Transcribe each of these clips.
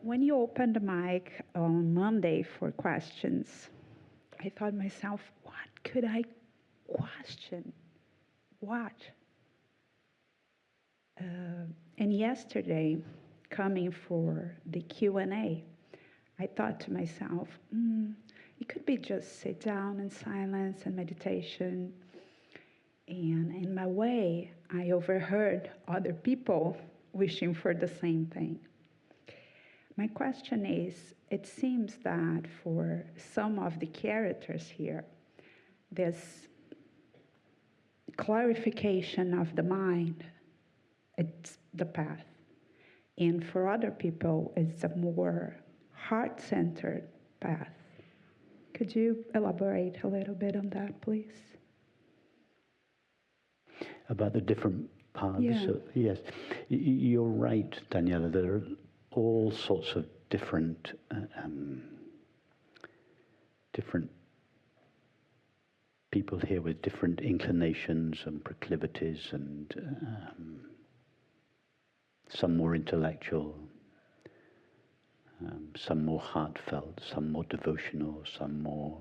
When you opened the mic on Monday for questions, I thought myself, what could I question? What? And yesterday, coming for the Q&A, I thought to myself, it could be just sit down in silence and meditation. And in my way, I overheard other people wishing for the same thing. My question is, it seems that for some of the characters here, this clarification of the mind, it's the path. And for other people, it's a more heart-centered path. Could you elaborate a little bit on that, please? About the different paths? Yeah. Yes. You're right, Daniela. There are all sorts of different people here with different inclinations and proclivities, and some more intellectual, some more heartfelt, some more devotional, some more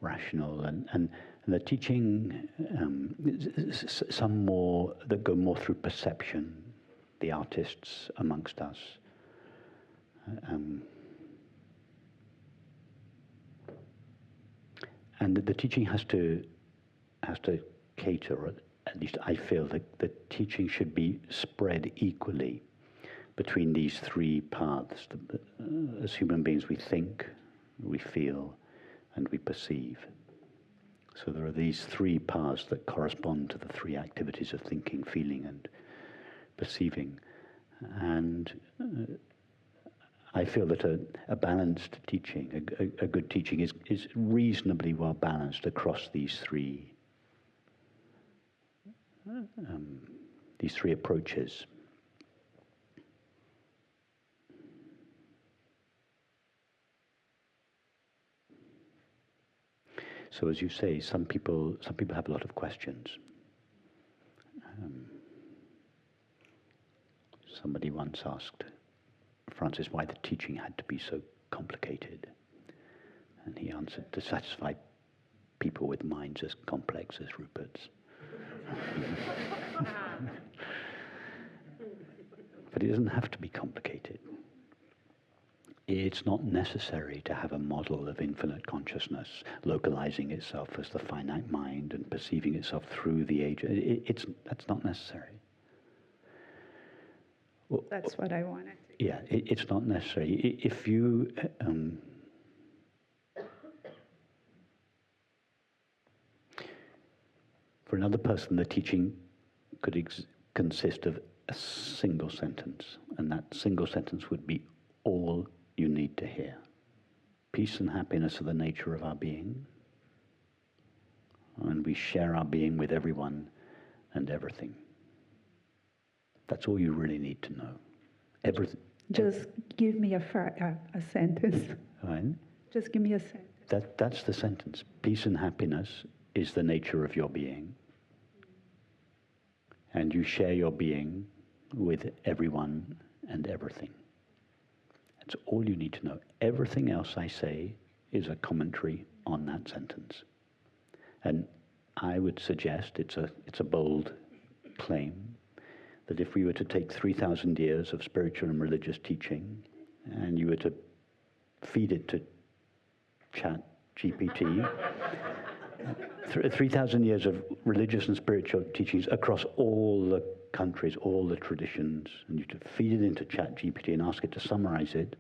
rational, and the teaching, some more that go more through perception, the artists amongst us. And the teaching has to cater, or at least I feel that the teaching should be spread equally between these three paths. As human beings, we think, we feel, and we perceive. So there are these three paths that correspond to the three activities of thinking, feeling, and perceiving. And I feel that a balanced teaching, a good teaching is reasonably well balanced across these three approaches. So as you say, some people have a lot of questions. Somebody once asked Francis why the teaching had to be so complicated. And he answered, to satisfy people with minds as complex as Rupert's. But it doesn't have to be complicated. It's not necessary to have a model of infinite consciousness localizing itself as the finite mind and perceiving itself through the age. That's not necessary. Well, that's what I wanted to. Yeah, it's not necessary. If you for another person, the teaching could consist of a single sentence, and that single sentence would be all you need to hear. Peace and happiness are the nature of our being, and we share our being with everyone and everything. That's all you really need to know. Everything. Just give me a sentence. Right? Just give me a sentence. That's the sentence. Peace and happiness is the nature of your being, and you share your being with everyone and everything. That's all you need to know. Everything else I say is a commentary on that sentence. And I would suggest it's a bold claim that if we were to take 3,000 years of spiritual and religious teaching and you were to feed it to Chat GPT, 3,000 years of religious and spiritual teachings across all the countries, all the traditions, and you to feed it into Chat GPT and ask it to summarize it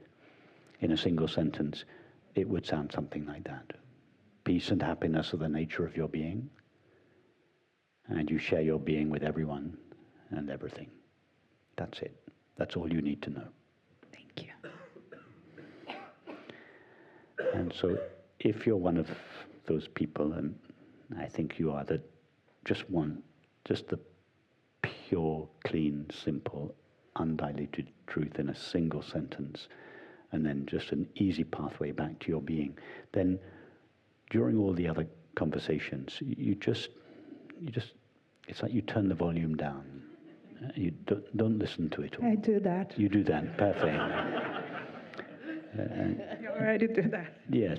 in a single sentence, it would sound something like that. Peace and happiness are the nature of your being, and you share your being with everyone and everything. That's it. That's all you need to know. Thank you. And so if you're one of those people, and I think you are, that just want just the pure, clean, simple, undiluted truth in a single sentence, and then just an easy pathway back to your being, then during all the other conversations, you just, it's like you turn the volume down, You don't listen to it all. I do that. You do that, perfect. You already do that. Yes,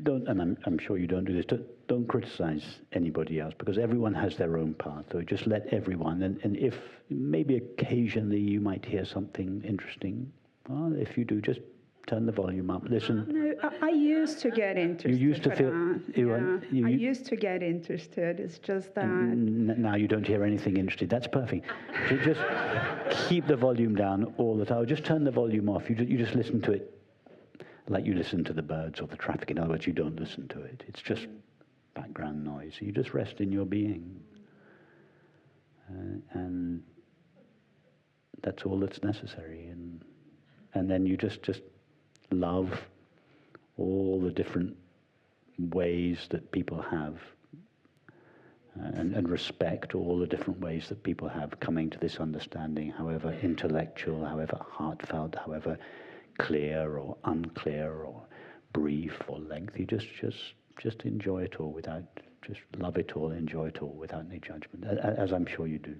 don't, and I'm sure you don't do this. Don't criticize anybody else, because everyone has their own path. So just let everyone, and if maybe occasionally you might hear something interesting, well, if you do, just turn the volume up, listen. No, I used to get interested. You used to feel. I used to get interested. It's just that. Now you don't hear anything interesting. That's perfect. Just keep the volume down all the time. Just turn the volume off. You just listen to it like you listen to the birds or the traffic. In other words, you don't listen to it. It's just background noise. You just rest in your being. And that's all that's necessary. And then you just love all the different ways that people have, and respect all the different ways that people have coming to this understanding, however intellectual, however heartfelt, however clear or unclear or brief or lengthy. Just enjoy it all just love it all, enjoy it all without any judgment, as I'm sure you do.